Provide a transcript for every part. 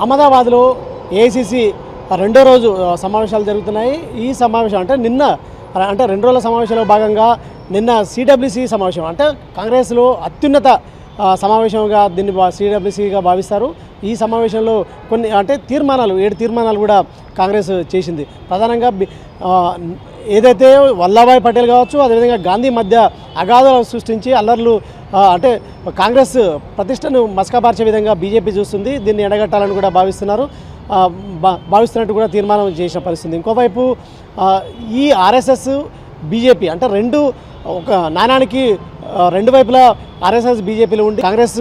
అహ్మదాబాద్లో ఏఐసిసి రెండో రోజు సమావేశాలు జరుగుతున్నాయి. ఈ సమావేశం అంటే నిన్న అంటే 2 రోజుల సమావేశంలో భాగంగా నిన్న సిడబ్ల్యూసి సమావేశం అంటే కాంగ్రెస్లో అత్యున్నత సమావేశంగా దీన్ని సిడబ్ల్యూసిగా భావిస్తారు. ఈ సమావేశంలో కొన్ని అంటే 7 తీర్మానాలు కూడా కాంగ్రెస్ చేసింది. ప్రధానంగా ఏదైతే వల్లభాయ్ పటేల్ కావచ్చు, అదేవిధంగా గాంధీ మధ్య అగాధాలు సృష్టించి అల్లర్లు అంటే కాంగ్రెస్ ప్రతిష్టను మసకబార్చే విధంగా బీజేపీ చూస్తుంది. దీన్ని ఎడగట్టాలని కూడా భావిస్తున్నట్టు కూడా తీర్మానం చేసిన పరిస్థితి. ఇంకోవైపు ఈ ఆర్ఎస్ఎస్ బీజేపీ అంటే ఒక నాణానికి 2 వైపులా ఆర్ఎస్ఎస్ బీజేపీలో ఉండి కాంగ్రెస్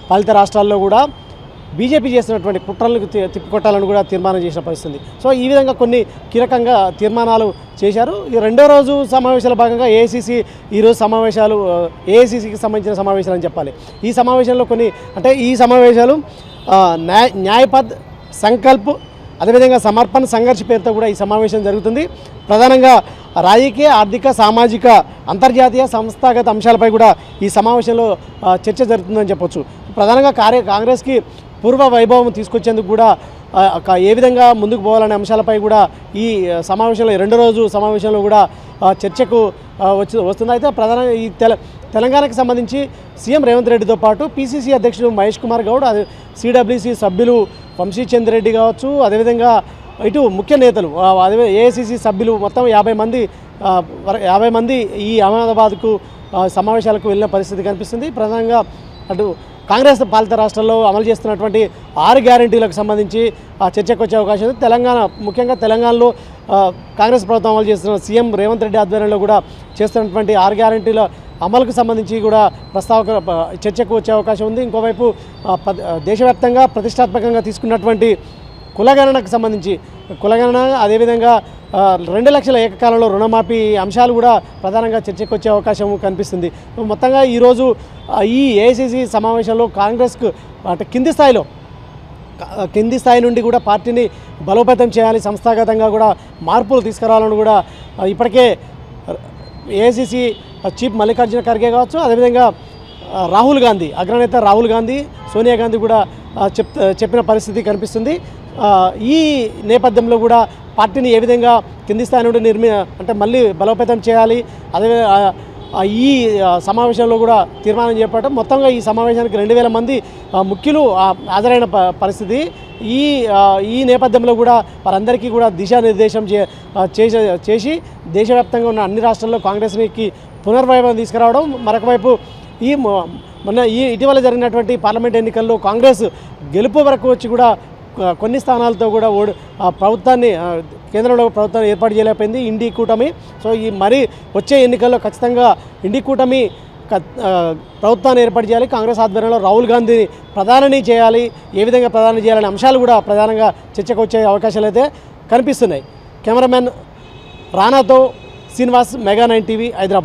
పాలిత రాష్ట్రాల్లో కూడా బీజేపీ చేస్తున్నటువంటి కుట్రలకు తిప్పికొట్టాలని కూడా తీర్మానం చేసిన పరిస్థితి. సో ఈ విధంగా కొన్ని కీలకంగా తీర్మానాలు చేశారు. ఈ రెండో రోజు సమావేశాల భాగంగా ఏఐసిసి ఈరోజు సమావేశాలు ఏఐసిసికి సంబంధించిన సమావేశాలు అని చెప్పాలి. ఈ సమావేశంలో ఈ సమావేశాలు న్యాయపద్ సంకల్ప్ అదేవిధంగా సమర్పణ సంఘర్ష్ పేరుతో కూడా ఈ సమావేశం జరుగుతుంది. ప్రధానంగా రాజకీయ, ఆర్థిక, సామాజిక, అంతర్జాతీయ, సంస్థాగత అంశాలపై కూడా ఈ సమావేశంలో చర్చ జరుగుతుందని చెప్పొచ్చు. ప్రధానంగా కాంగ్రెస్కి పూర్వ వైభవం తీసుకొచ్చేందుకు కూడా ఏ విధంగా ముందుకు పోవాలనే అంశాలపై కూడా ఈ సమావేశంలో రెండో రోజు సమావేశంలో కూడా చర్చకు వస్తుంది. అయితే ప్రధానంగా ఈ తెలంగాణకు సంబంధించి సీఎం రేవంత్ రెడ్డితో పాటు పిసిసి అధ్యక్షుడు మహేష్ కుమార్ గౌడ్, సిడబ్ల్యూసి సభ్యులు వంశీచంద్ రెడ్డి కావచ్చు, అదేవిధంగా ఇటు ముఖ్య నేతలు అదే ఏఐసిసి సభ్యులు మొత్తం 50 మంది ఈ అహ్మదాబాద్కు సమావేశాలకు వెళ్ళిన పరిస్థితి కనిపిస్తుంది. ప్రధానంగా అటు కాంగ్రెస్ పాలిత రాష్ట్రాల్లో అమలు చేస్తున్నటువంటి 6 గ్యారెంటీలకు సంబంధించి చర్చకు వచ్చే అవకాశం ఉంది. ముఖ్యంగా తెలంగాణలో కాంగ్రెస్ ప్రభుత్వం అమలు చేస్తున్న సీఎం రేవంత్ రెడ్డి ఆధ్వర్యంలో కూడా చేస్తున్నటువంటి 6 గ్యారెంటీల అమలుకు సంబంధించి కూడా చర్చకు వచ్చే అవకాశం ఉంది. ఇంకోవైపు దేశవ్యాప్తంగా ప్రతిష్టాత్మకంగా తీసుకున్నటువంటి కులగణనకు సంబంధించి అదేవిధంగా 2 లక్షల ఏకకాలంలో రుణమాఫీ అంశాలు కూడా ప్రధానంగా చర్చకు వచ్చే అవకాశం కనిపిస్తుంది. మొత్తంగా ఈరోజు ఈ ఏఐసిసి సమావేశంలో కాంగ్రెస్కు అంటే కింది స్థాయి నుండి కూడా పార్టీని బలోపేతం చేయాలి, సంస్థాగతంగా కూడా మార్పులు తీసుకురావాలని కూడా ఇప్పటికే ఏఐసిసి చీఫ్ మల్లికార్జున ఖర్గే కావచ్చు, అదేవిధంగా అగ్రనేత రాహుల్ గాంధీ, సోనియా గాంధీ కూడా చెప్పిన పరిస్థితి కనిపిస్తుంది. ఈ నేపథ్యంలో కూడా పార్టీని ఏ విధంగా కింది స్థాయి నుండి మళ్ళీ బలోపేతం చేయాలి, అదే ఈ సమావేశంలో కూడా తీర్మానం చేపట్టడం. మొత్తంగా ఈ సమావేశానికి 2000 మంది ముఖ్యులు హాజరైన పరిస్థితి. ఈ నేపథ్యంలో కూడా వారందరికీ కూడా దిశానిర్దేశం చేసి దేశవ్యాప్తంగా ఉన్న అన్ని రాష్ట్రాల్లో కాంగ్రెస్కి పునర్వైభవం తీసుకురావడం. మరొక వైపు ఇటీవల జరిగినటువంటి పార్లమెంట్ ఎన్నికల్లో కాంగ్రెస్ గెలుపు వరకు వచ్చి కూడా కొన్ని స్థానాలతో కూడా ప్రభుత్వాన్ని కేంద్రంలో ప్రభుత్వాన్ని ఏర్పాటు చేయలేకపోయింది ఇండి కూటమి. సో మరి వచ్చే ఎన్నికల్లో ఖచ్చితంగా ఇండి కూటమి ప్రభుత్వాన్ని ఏర్పాటు చేయాలి. కాంగ్రెస్ ఆధ్వర్యంలో రాహుల్ గాంధీని ప్రధాని చేయాలి, ఏ విధంగా ప్రధాని చేయాలనే అంశాలు కూడా ప్రధానంగా చర్చకు వచ్చే అవకాశాలు అయితే కనిపిస్తున్నాయి. కెమెరామెన్ రానాతో శ్రీనివాస్, మెగా 9 టీవీ, హైదరాబాద్.